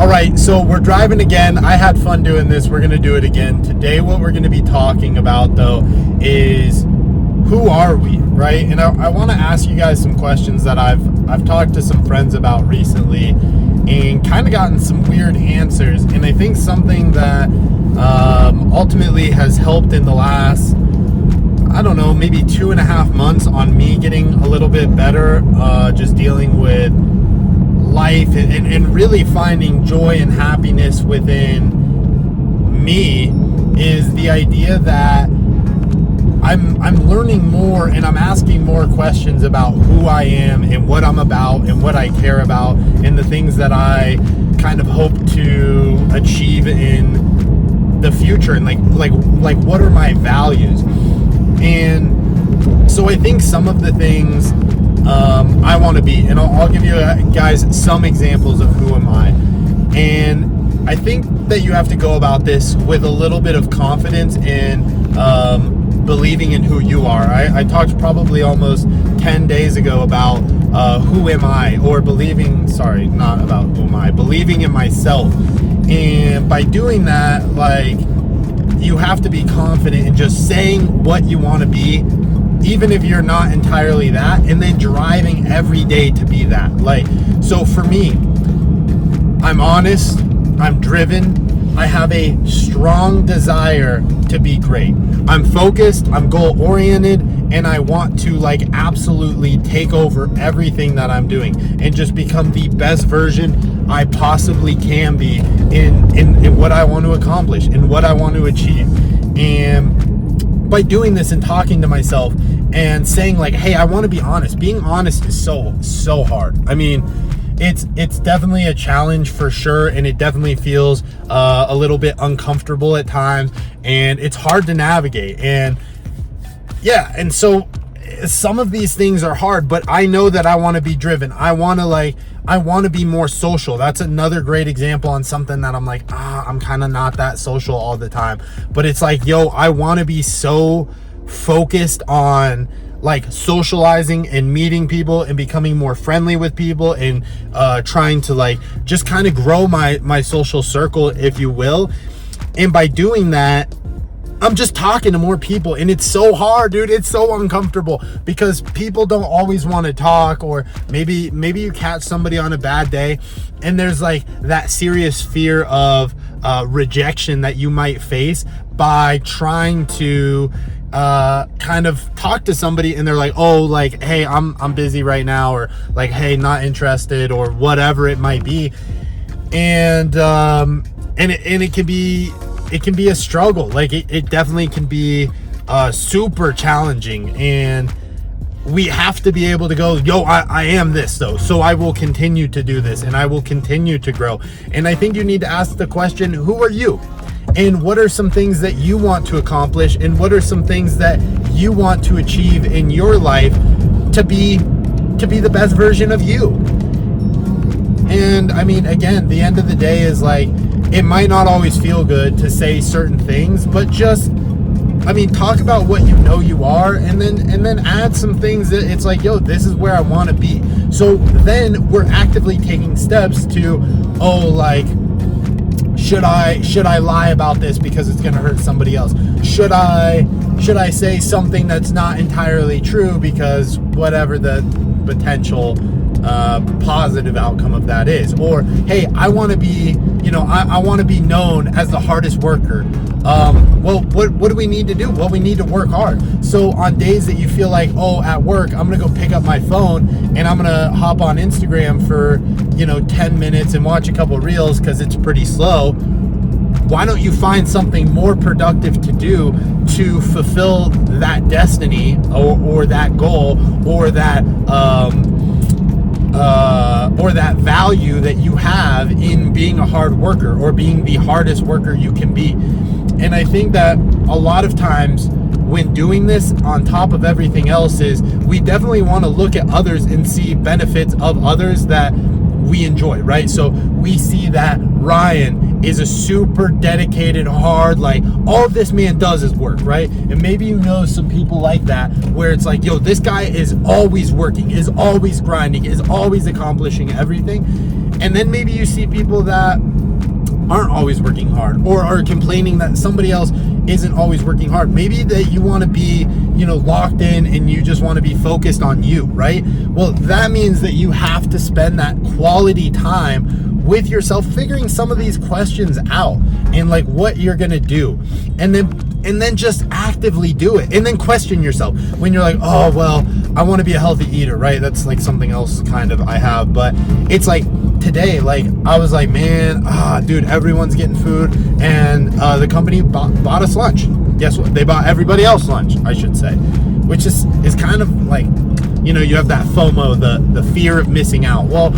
All right, so we're driving again. I had fun doing this. We're going to do it again. Today, what we're going to be talking about, though, is who are we, right? And I want to ask you guys some questions that I've talked to some friends about recently and kind of gotten some weird answers. And I think something that ultimately has helped in the last, I don't know, maybe 2.5 months on me getting a little bit better, just dealing with life and really finding joy and happiness within me, is the idea that I'm learning more and I'm asking more questions about who I am and what I'm about and what I care about and the things that I kind of hope to achieve in the future, and like what are my values. And so I think some of the things I want to be, and I'll give you guys some examples of who am I. And I think that you have to go about this with a little bit of confidence and believing in who you are. I talked probably almost 10 days ago about who am I, or believing in myself. And by doing that, like, you have to be confident in just saying what you want to be, even if you're not entirely that, and then driving every day to be that. Like, so for me, I'm honest, I'm driven, I have a strong desire to be great. I'm focused, I'm goal-oriented, and I want to absolutely take over everything that I'm doing and just become the best version I possibly can be in what I want to accomplish, in what I want to achieve. And by doing this and talking to myself and saying hey, I want to be honest. Being honest is so hard. I mean, it's definitely a challenge for sure, and it definitely feels a little bit uncomfortable at times, and it's hard to navigate. And yeah, and so some of these things are hard, but I know that I want to be driven. I want to be more social. That's another great example on something that I'm I'm kind of not that social all the time. But it's I want to be so focused on socializing and meeting people and becoming more friendly with people and trying to just kind of grow my social circle, if you will. And by doing that, I'm just talking to more people, and it's so hard, dude. It's so uncomfortable because people don't always want to talk, or maybe you catch somebody on a bad day and there's that serious fear of rejection that you might face by trying to kind of talk to somebody, and they're hey, I'm busy right now, or hey, not interested, or whatever it might be. And it can be a struggle. It definitely can be super challenging, and we have to be able to go, I am this though, so I will continue to do this, and I will continue to grow. And I think you need to ask the question, who are you? And what are some things that you want to accomplish? And what are some things that you want to achieve in your life to be the best version of you? And I mean, again, the end of the day is it might not always feel good to say certain things, but just, talk about what you know you are, and then add some things that it's this is where I want to be. So then we're actively taking steps to, should I lie about this because it's going to hurt somebody else? Should I say something that's not entirely true because whatever the potential positive outcome of that is? Or hey, I want to be, I want to be known as the hardest worker. Well, what do we need to do? Well, we need to work hard. So on days that you feel at work, I'm going to go pick up my phone and I'm going to hop on Instagram for, 10 minutes and watch a couple reels because it's pretty slow. Why don't you find something more productive to do to fulfill that destiny or that goal or that value that you have in being a hard worker, or being the hardest worker you can be? And I think that a lot of times when doing this, on top of everything else, is we definitely want to look at others and see benefits of others that we enjoy, right? So we see that Ryan is a super dedicated, hard, all this man does is work, right? And maybe some people like that, where it's this guy is always working, is always grinding, is always accomplishing everything. And then maybe you see people that aren't always working hard, or are complaining that somebody else isn't always working hard. Maybe that you want to be, locked in, and you just want to be focused on you, right? Well, that means that you have to spend that quality time with yourself, figuring some of these questions out, and like what you're gonna do, and then just actively do it, and then question yourself when you're like, oh well, I want to be a healthy eater, right? That's like something else kind of I have, but it's like today, like I was like, man, dude, everyone's getting food, and the company bought us lunch. Guess what? They bought everybody else lunch, I should say, which is kind of like, you have that FOMO, the fear of missing out. Well,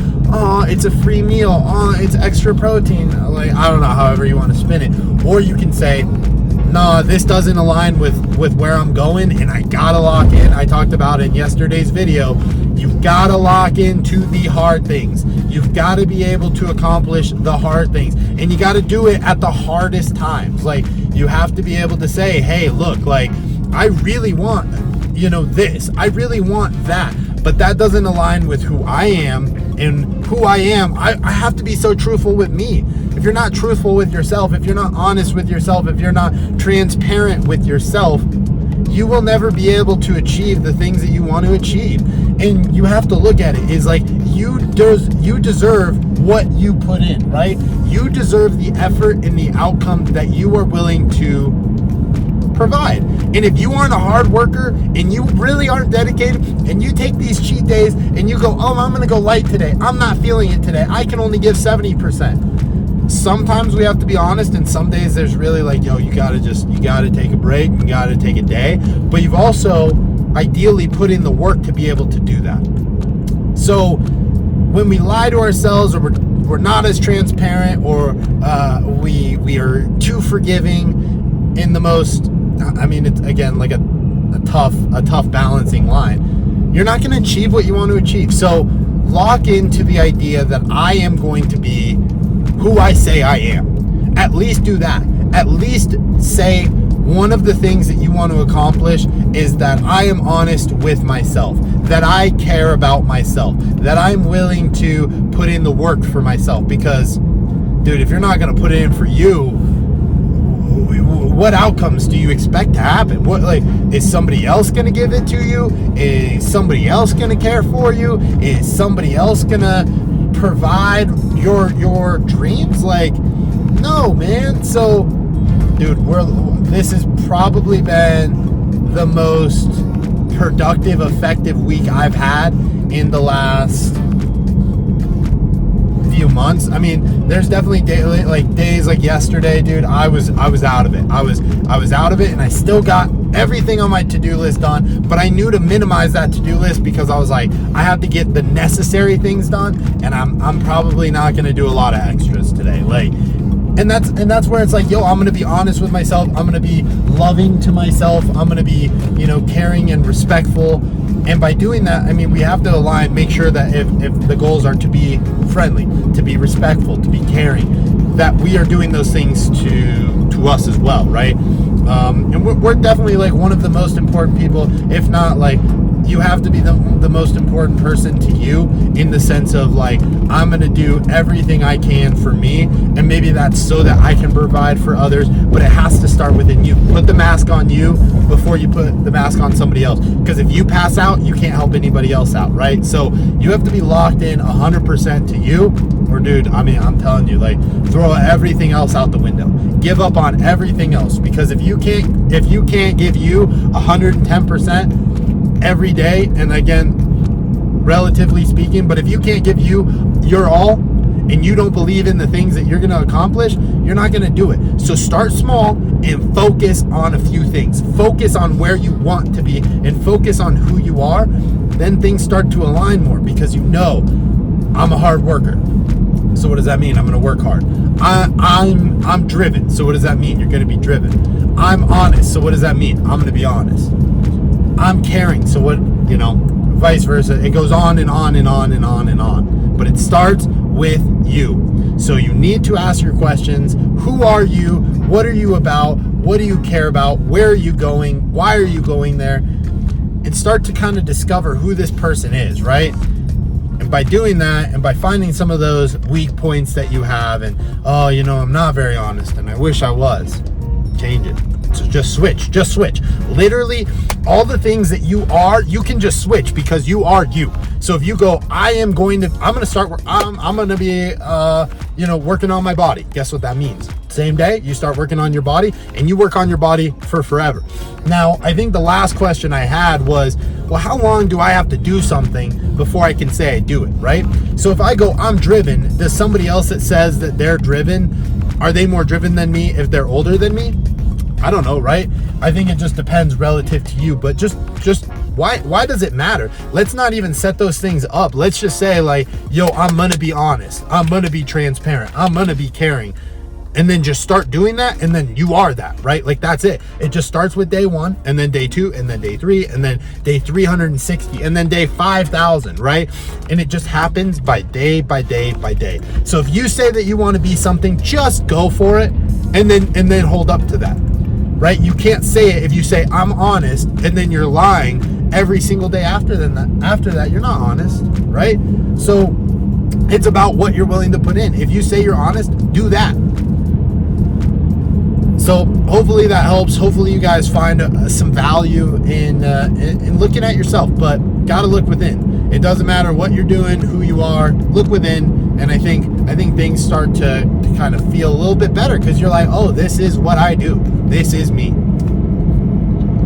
it's a free meal. It's extra protein. Like, I don't know, however you want to spin it. Or you can say, no, this doesn't align with where I'm going, and I gotta lock in. I talked about in yesterday's video, you've gotta lock into the hard things. You've gotta be able to accomplish the hard things, and you gotta do it at the hardest times. Like, you have to be able to say, hey, look, like, I really want, this. I really want that, but that doesn't align with who I am, and who I am, I have to be so truthful with me. If you're not truthful with yourself, if you're not honest with yourself, if you're not transparent with yourself, you will never be able to achieve the things that you want to achieve. And you have to look at it is like, you deserve what you put in, right? You deserve the effort and the outcome that you are willing to provide. And if you aren't a hard worker, and you really aren't dedicated, and you take these cheat days and you go, oh, I'm gonna go light today, I'm not feeling it today, I can only give 70%. Sometimes we have to be honest, and some days there's really like, yo, you gotta take a break, you gotta take a day, but you've also ideally put in the work to be able to do that. So when we lie to ourselves, or we're not as transparent, or we are too forgiving in the most, it's again like a tough balancing line. You're not going to achieve what you want to achieve. So lock into the idea that I am going to be who I say I am. At least do that. At least say one of the things that you want to accomplish is that I am honest with myself, that I care about myself, that I'm willing to put in the work for myself. Because, dude, if you're not going to put it in for you, what outcomes do you expect to happen? What, like, is somebody else going to give it to you? Is somebody else going to care for you? Is somebody else going to provide your dreams? Like, no, man. So, dude, this has probably been the most productive, effective week I've had in the last few months. There's definitely days like yesterday, dude, I was out of it. I was out of it, and I still got everything on my to-do list done, but I knew to minimize that to-do list because I was like, I have to get the necessary things done, and I'm probably not going to do a lot of extras today. Like, and that's where it's like, yo, I'm going to be honest with myself. I'm going to be loving to myself. I'm going to be, caring and respectful. And by doing that, we have to align, make sure that if the goals are to be friendly, to be respectful, to be caring, that we are doing those things to us as well, right? And we're definitely like one of the most important people, if not like, you have to be the most important person to you, in the sense of like, I'm going to do everything I can for me, and maybe that's so that I can provide for others, but it has to start within you. Put the mask on you before you put the mask on somebody else, because if you pass out, you can't help anybody else out, right? So you have to be locked in 100% to you, or dude, I'm telling you, like, throw everything else out the window. Give up on everything else, because if you can't give you 110% every day, and again, relatively speaking, but if you can't give you your all, and you don't believe in the things that you're going to accomplish, you're not going to do it. So start small and focus on a few things. Focus on where you want to be, and focus on who you are. Then things start to align more, because I'm a hard worker. So what does that mean? I'm going to work hard. I'm driven. So what does that mean? You're going to be driven. I'm honest. So what does that mean? I'm going to be honest. I'm caring. So what, vice versa. It goes on and on and on and on and on. But it starts with you. So you need to ask your questions. Who are you? What are you about? What do you care about? Where are you going? Why are you going there? And start to kind of discover who this person is, right? And by doing that, and by finding some of those weak points that you have, and, oh, you know, I'm not very honest and I wish I was, change it. So just switch. Literally all the things that you are, you can just switch because you are you. So if you go, I'm going to start, I'm going to be, you know, working on my body. Guess what that means? Same day, you start working on your body, and you work on your body for forever. Now, I think the last question I had was, well, how long do I have to do something before I can say I do it, right? So if I go, I'm driven, does somebody else that says that they're driven, are they more driven than me if they're older than me? I don't know, right? I think it just depends relative to you, but just why does it matter? Let's not even set those things up. Let's just say, like, yo, I'm gonna be honest, I'm gonna be transparent, I'm gonna be caring, and then just start doing that, and then you are that, right? Like, that's it. It just starts with day 1, and then day 2, and then day 3, and then day 360, and then day 5,000, right? And it just happens by day by day by day. So if you say that you want to be something, just go for it, and then hold up to that, right? You can't say it if you say I'm honest and then you're lying every single day after that, you're not honest, right? So it's about what you're willing to put in. If you say you're honest, do that. So hopefully that helps. Hopefully you guys find some value in looking at yourself, but gotta look within. It doesn't matter what you're doing, who you are, look within. And I think things start to kind of feel a little bit better because you're like, oh, this is what I do. This is me.